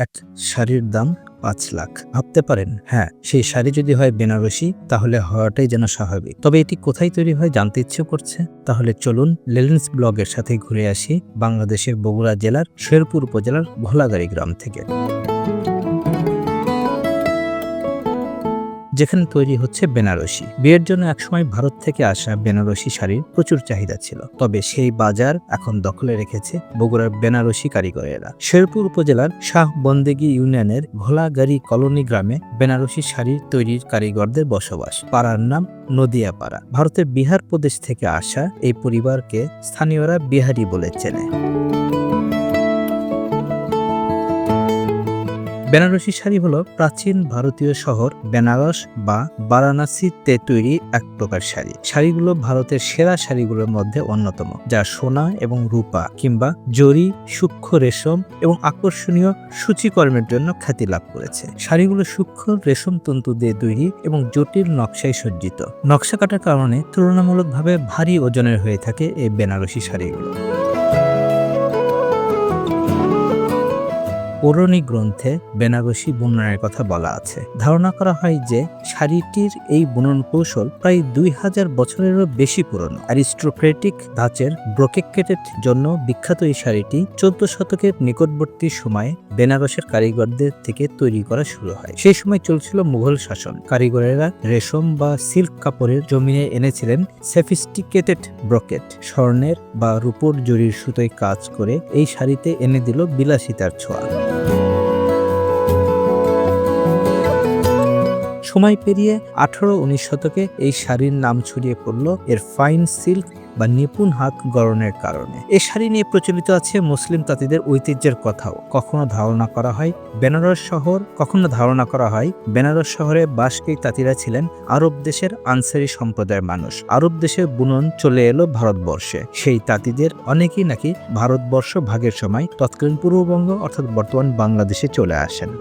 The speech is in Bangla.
এক শাড়ির দাম ৫ লাখ। ভাবতে পারেন, হ্যাঁ, সেই শাড়ি যদি হয় বেনারসি তাহলে হওয়াটাই যেন স্বাভাবিক। তবে এটি কোথায় তৈরি হয় জানতে ইচ্ছে করছে? তাহলে চলুন লেলেন্স ব্লগের সাথে ঘুরে আসি বাংলাদেশের বগুড়া জেলার শেরপুর উপজেলার ভোলাগাড়ি গ্রাম থেকে, যেখানে তৈরি হচ্ছে বেনারসি। বিয়ের জন্য একসময় ভারত থেকে আসা বেনারসি শাড়ির প্রচুর চাহিদা ছিল, তবে সেই বাজার এখন দখলে রেখেছে বগুড়ার বেনারসি কারিগরেরা। শেরপুর উপজেলার শাহ বন্দেগী ইউনিয়নের ভোলাগাড়ি কলোনি গ্রামে বেনারসি শাড়ির তৈরির কারিগরদের বসবাস। পাড়ার নাম নদিয়া পাড়া। ভারতের বিহার প্রদেশ থেকে আসা এই পরিবারকে স্থানীয়রা বিহারি বলে চেনে। বেনারসি শাড়ি হলো প্রাচীন ভারতীয় শহর বেনারস বা বারাণসীতে তৈরি এক প্রকার শাড়ি। শাড়িগুলো ভারতের সেরা শাড়িগুলোর মধ্যে অন্যতম, যা সোনা এবং রূপা কিংবা জরি, সূক্ষ্ম রেশম এবং আকর্ষণীয় সূচিকর্মের জন্য খ্যাতি লাভ করেছে। শাড়িগুলো সূক্ষ্ম রেশম তন্তু দিয়ে তৈরি এবং জটিল নকশায় সজ্জিত। নকশা কাটার কারণে তুলনামূলকভাবে ভারী ওজনের হয়ে থাকে এই বেনারসি শাড়িগুলো। পৌরাণিক গ্রন্থে বেনারসি বুননের কথা বলা আছে। ধারণা করা হয় যে শাড়িটির এই বুনন কৌশল প্রায় ২০০০ বছরেরও বেশি পুরনো। অ্যারিস্টোক্রেটিক ধাঁচের ব্রোকেটের জন্য বিখ্যাত এই শাড়িটি ১৪ শতকের নিকটবর্তী সময়ে বেনারসের কারিগরদের থেকে তৈরি করা শুরু হয়। সেই সময় চলছিল মুঘল শাসন। কারিগরেরা রেশম বা সিল্ক কাপড়ের জমিনে এনেছিলেন সফিস্টিকেটেড ব্রোকেট। স্বর্ণের বা রূপোর জরির সুতোয় কাজ করে এই শাড়িতে এনে দিল বিলাসিতার ছোঁয়া। সময় পেরিয়ে ১৮-১৯ শতকে এই শাড়ির নাম ছড়িয়ে পড়ল এর ফাইন সিল্ক বা নিপুণ হাত গড়নের কারণে। এই শাড়ি নিয়ে প্রচলিত আছে মুসলিম তাঁতিদের ঐতিহ্যের কথাও। কখনো ধারণা করা হয় বেনারস শহরে বাসকি তাঁতিরা ছিলেন আরব দেশের আনসারি সম্প্রদায়ের মানুষ। আরব দেশের বুনন চলে এলো ভারতবর্ষে। সেই তাঁতিদের অনেকেই নাকি ভারতবর্ষ ভাগের সময় তৎকালীন পূর্ববঙ্গ অর্থাৎ বর্তমান বাংলাদেশে চলে আসেন।